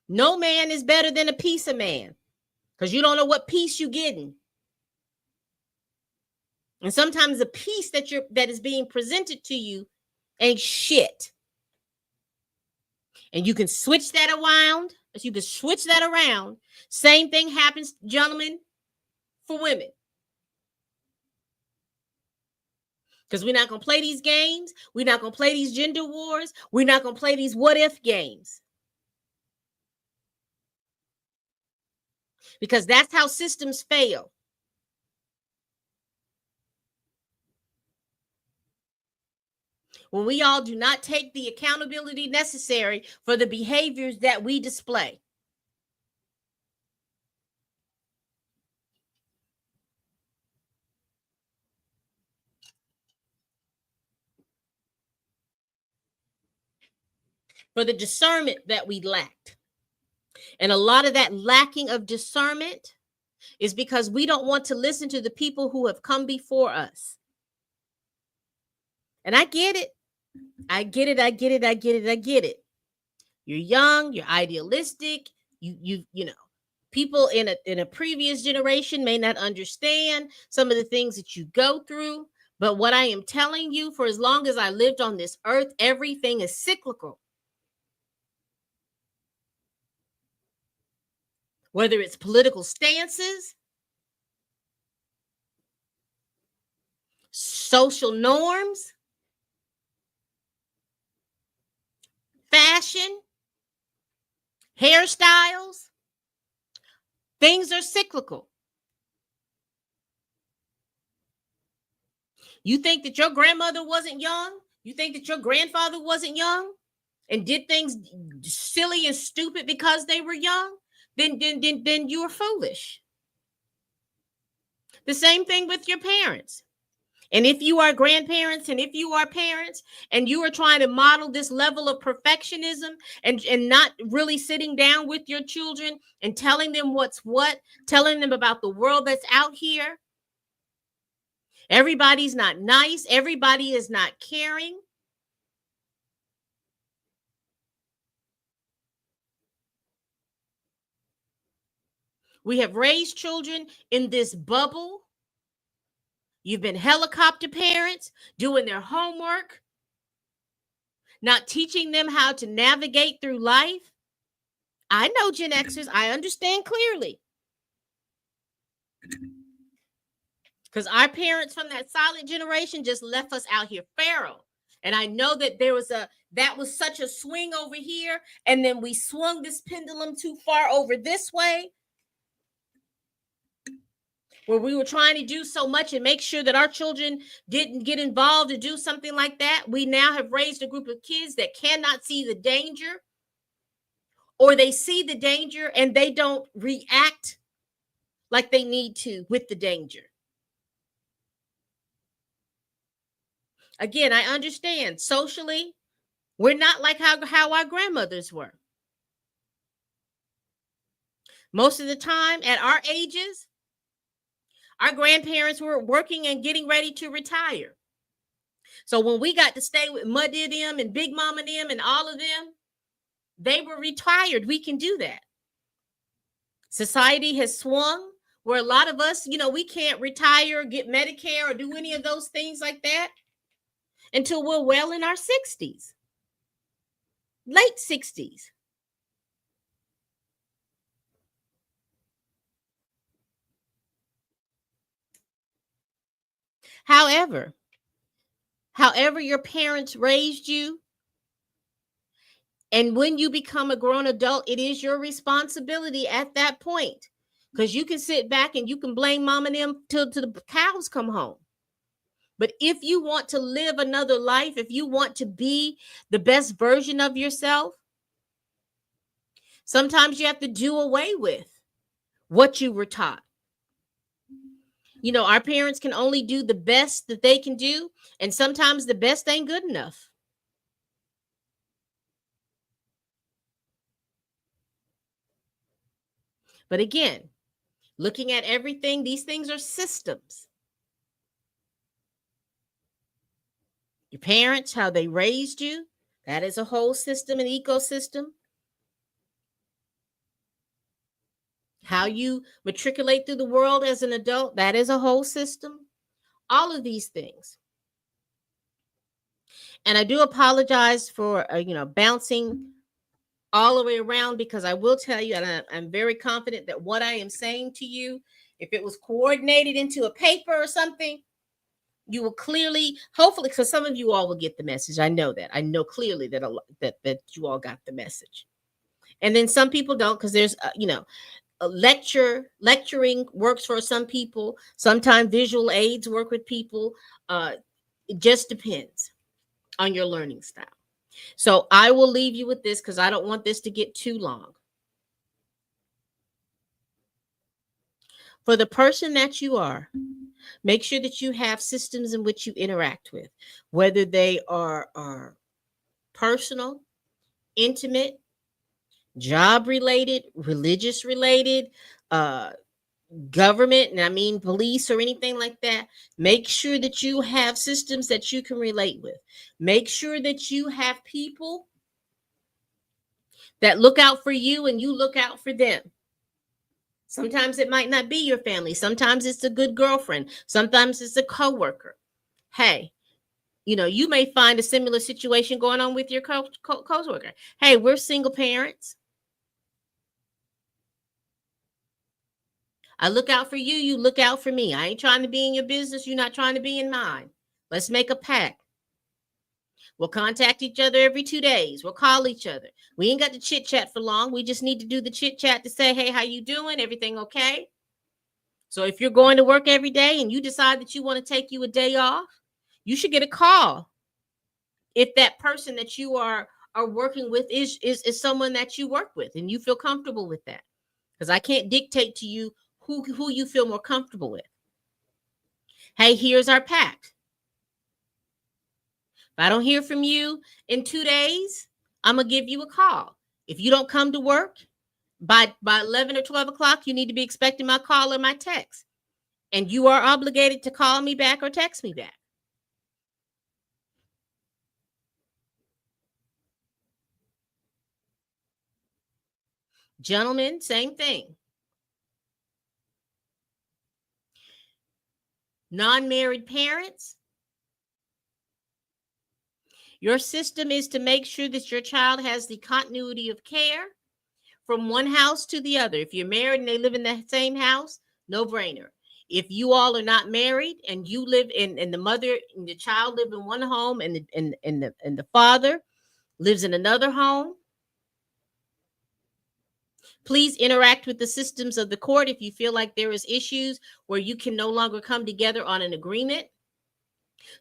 No man is better than a piece of man, because you don't know what piece you're getting. And sometimes the piece that is being presented to you ain't shit. And you can switch that around. You can switch that around. Same thing happens, gentlemen, for women. Because we're not going to play these games. We're not going to play these gender wars. We're not going to play these what if games. Because that's how systems fail. When we all do not take the accountability necessary for the behaviors that we display. For the discernment that we lacked. And a lot of that lacking of discernment is because we don't want to listen to the people who have come before us. And I get it. I get it. I get it. I get it. I get it. You're young, you're idealistic, you know, people in a previous generation may not understand some of the things that you go through, but what I am telling you, for as long as I lived on this earth, everything is cyclical. Whether it's political stances, social norms, fashion, hairstyles, things are cyclical. You think that your grandmother wasn't young? You think that your grandfather wasn't young and did things silly and stupid because they were young? Then you are foolish. The same thing with your parents. And if you are grandparents and if you are parents and you are trying to model this level of perfectionism and not really sitting down with your children and telling them what's what, telling them about the world that's out here, everybody's not nice, everybody is not caring. We have raised children in this bubble. You've been helicopter parents, doing their homework, not teaching them how to navigate through life. I know Gen Xers, I understand clearly. Because our parents from that silent generation just left us out here feral. And I know that that was such a swing over here, and then we swung this pendulum too far over this way, where we were trying to do so much and make sure that our children didn't get involved to do something like that. We now have raised a group of kids that cannot see the danger, or they see the danger and they don't react like they need to with the danger. Again, I understand socially, we're not like how our grandmothers were. Most of the time at our ages, our grandparents were working and getting ready to retire. So when we got to stay with Muddy them and Big Mama them and all of them, they were retired. We can do that. Society has swung where a lot of us, we can't retire, get Medicare, or do any of those things like that until we're well in our 60s, late 60s. However your parents raised you, and when you become a grown adult, it is your responsibility at that point, because you can sit back and you can blame mom and them till the cows come home. But if you want to live another life, if you want to be the best version of yourself, sometimes you have to do away with what you were taught. Our parents can only do the best that they can do, and sometimes the best ain't good enough. But again, looking at everything, these things are systems. Your parents, how they raised you, that is a whole system, an ecosystem. How you matriculate through the world as an adult, that is a whole system. All of these things. And I do apologize for, bouncing all the way around, because I will tell you, and I'm very confident that what I am saying to you, if it was coordinated into a paper or something, you will clearly, hopefully, because some of you all will get the message. I know that. I know clearly that you all got the message. And then some people don't, because there's, lecturing works for some people. Sometimes visual aids work with people. It just depends on your learning style. So I will leave you with this, because I don't want this to get too long. For the person that you are, make sure that you have systems in which you interact with, whether they are personal, intimate, job related, religious related, government, and I mean police or anything like that, make sure that you have systems that you can relate with. Make sure that you have people that look out for you and you look out for them. Sometimes it might not be your family. Sometimes it's a good girlfriend. Sometimes it's a coworker. Hey, you may find a similar situation going on with your coworker. Hey, we're single parents. I look out for you. You look out for me. I ain't trying to be in your business. You're not trying to be in mine. Let's make a pact. We'll contact each other every 2 days. We'll call each other. We ain't got to chit chat for long. We just need to do the chit chat to say, hey, how you doing? Everything okay? So if you're going to work every day and you decide that you want to take you a day off, you should get a call. If that person that you are working with is someone that you work with and you feel comfortable with that. Because I can't dictate to you who you feel more comfortable with. Hey, here's our pact. If I don't hear from you in 2 days, I'm going to give you a call. If you don't come to work by 11 or 12 o'clock, you need to be expecting my call or my text. And you are obligated to call me back or text me back. Gentlemen, same thing. Non-married parents, your system is to make sure that your child has the continuity of care from one house to the other. If you're married and they live in the same house, no brainer. If you all are not married and you live in the mother and the child live in one home and the father lives in another home, please interact with the systems of the court if you feel like there is issues where you can no longer come together on an agreement.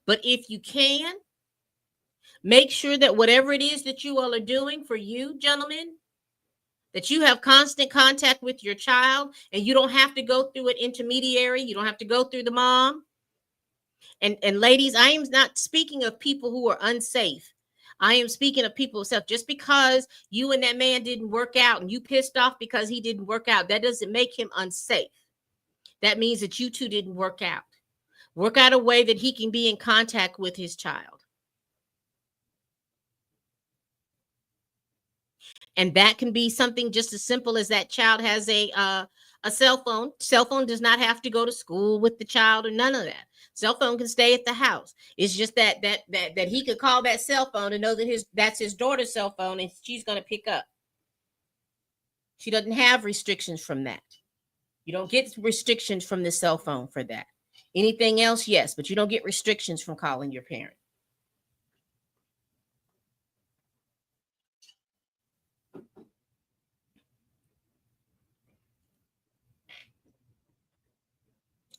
But if you can, make sure that whatever it is that you all are doing for you, gentlemen, that you have constant contact with your child and you don't have to go through an intermediary. You don't have to go through the mom. And ladies, I am not speaking of people who are unsafe. I am speaking of people self. Just because you and that man didn't work out and you pissed off because he didn't work out, that doesn't make him unsafe. That means that you two didn't work out. Work out a way that he can be in contact with his child. And that can be something just as simple as that child has a cell phone. Cell phone does not have to go to school with the child or none of that. Cell phone can stay at the house. It's just that he could call that cell phone and know that that's his daughter's cell phone and she's going to pick up. She doesn't have restrictions from that. You don't get restrictions from the cell phone for that. Anything else, yes, but you don't get restrictions from calling your parent.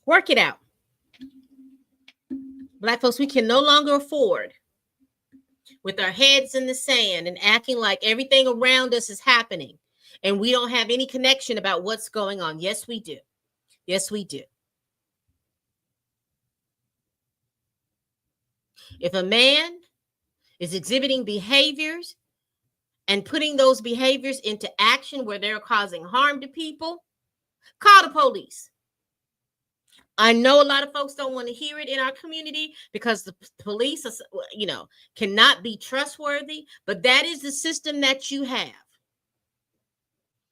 Work it out. Black folks, we can no longer afford with our heads in the sand and acting like everything around us is happening and we don't have any connection about what's going on. Yes, we do. Yes, we do. If a man is exhibiting behaviors and putting those behaviors into action where they're causing harm to people, call the police. I know a lot of folks don't want to hear it in our community because the police, cannot be trustworthy, but that is the system that you have.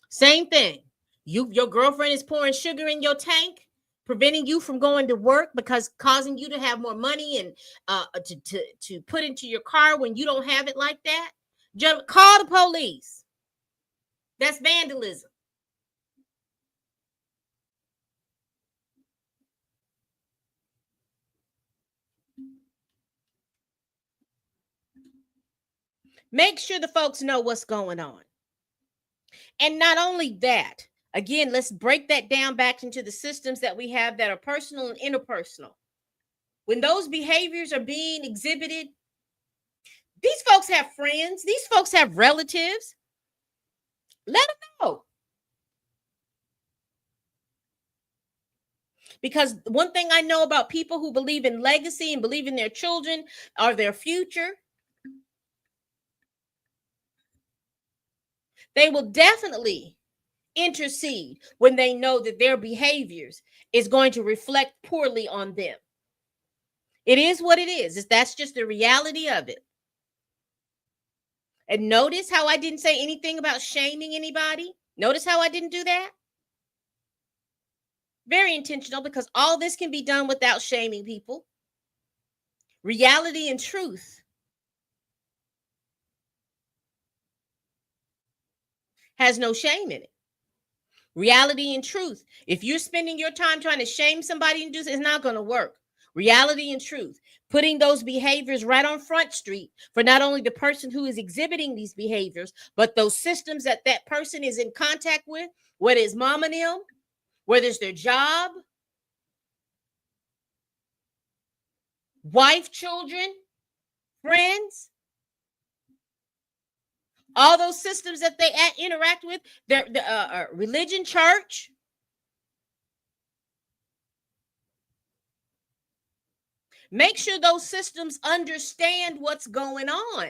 Same thing. Your girlfriend is pouring sugar in your tank, preventing you from going to work because causing you to have more money and to put into your car when you don't have it like that. Call the police. That's vandalism. Make sure the folks know what's going on. And not only that, again, let's break that down back into the systems that we have that are personal and interpersonal. When those behaviors are being exhibited, these folks have friends. These folks have relatives. Let them know. Because one thing I know about people who believe in legacy and believe in their children or their future, they will definitely intercede when they know that their behaviors is going to reflect poorly on them. It is what it is. That's just the reality of it. And notice how I didn't say anything about shaming anybody. Notice how I didn't do that. Very intentional, because all this can be done without shaming people. Reality and truth has no shame in it. Reality and truth. If you're spending your time trying to shame somebody and do this, it's not going to work. Reality and truth. Putting those behaviors right on Front Street for not only the person who is exhibiting these behaviors, but those systems that that person is in contact with, whether it's mom and them, whether it's their job, wife, children, friends, all those systems that they interact with, their religion, church. Make sure those systems understand what's going on.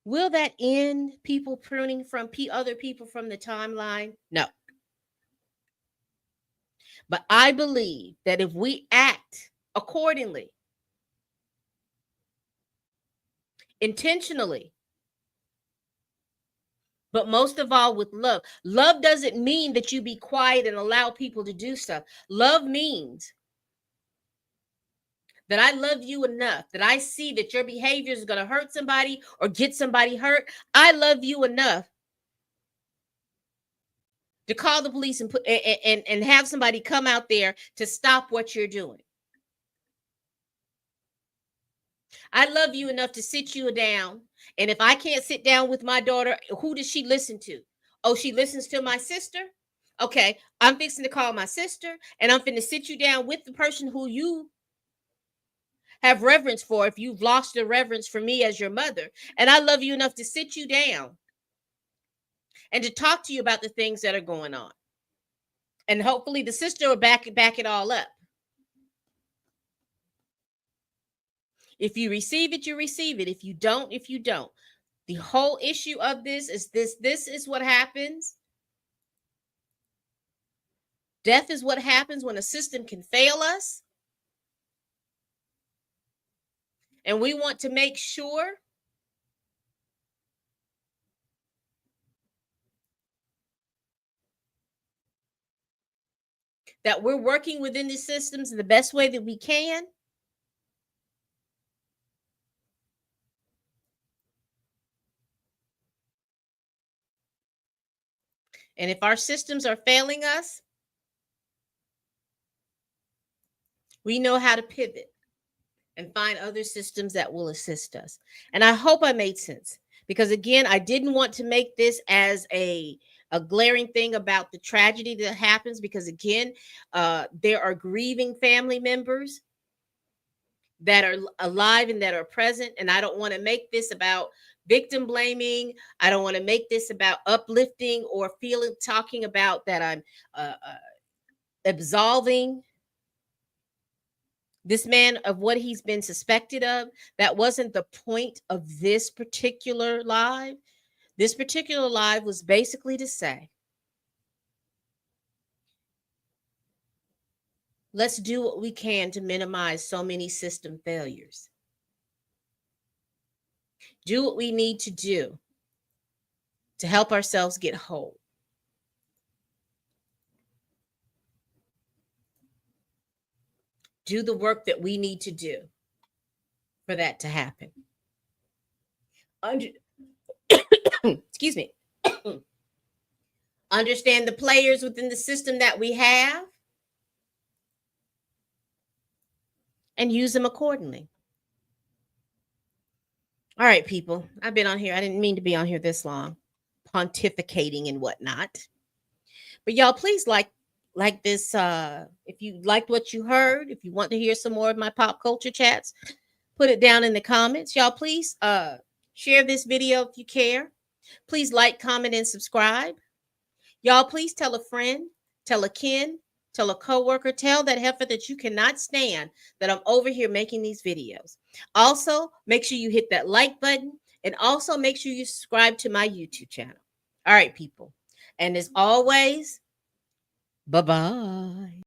Will that end people pruning from other people from the timeline? No. But I believe that if we act accordingly, intentionally, but most of all with love. Love doesn't mean that you be quiet and allow people to do stuff. Love means that I love you enough, that I see that your behavior is going to hurt somebody or get somebody hurt. I love you enough to call the police and put and have somebody come out there to stop what you're doing. I love you enough to sit you down. And if I can't sit down with my daughter, who does she listen to? Oh, she listens to my sister? Okay, I'm fixing to call my sister, and I'm finna sit you down with the person who you have reverence for if you've lost the reverence for me as your mother. And I love you enough to sit you down and to talk to you about the things that are going on. And hopefully the sister will back it all up. If you receive it, you receive it. If you don't, you don't. The whole issue of this is this is what happens. Death is what happens when a system can fail us. And we want to make sure that we're working within these systems in the best way that we can. And if our systems are failing us, we know how to pivot and find other systems that will assist us. And I hope I made sense, because again, I didn't want to make this as a glaring thing about the tragedy that happens, because again, there are grieving family members that are alive and that are present. And I don't want to make this about victim blaming. I don't want to make this about uplifting or talking about that I'm absolving this man of what he's been suspected of. That wasn't the point of this particular live. This particular live was basically to say, let's do what we can to minimize so many system failures. Do what we need to do to help ourselves get whole. Do the work that we need to do for that to happen. Excuse me. Understand the players within the system that we have and use them accordingly. All right, people. I've been on here. I didn't mean to be on here this long, pontificating and whatnot. But y'all, please like this. If you liked what you heard, if you want to hear some more of my pop culture chats, put it down in the comments. Y'all, please share this video if you care. Please like, comment, and subscribe. Y'all, please tell a friend, tell a kin, Tell a coworker, tell that heifer that you cannot stand that I'm over here making these videos. Also, make sure you hit that like button, and also make sure you subscribe to my YouTube channel. All right, people. And as always, bye-bye.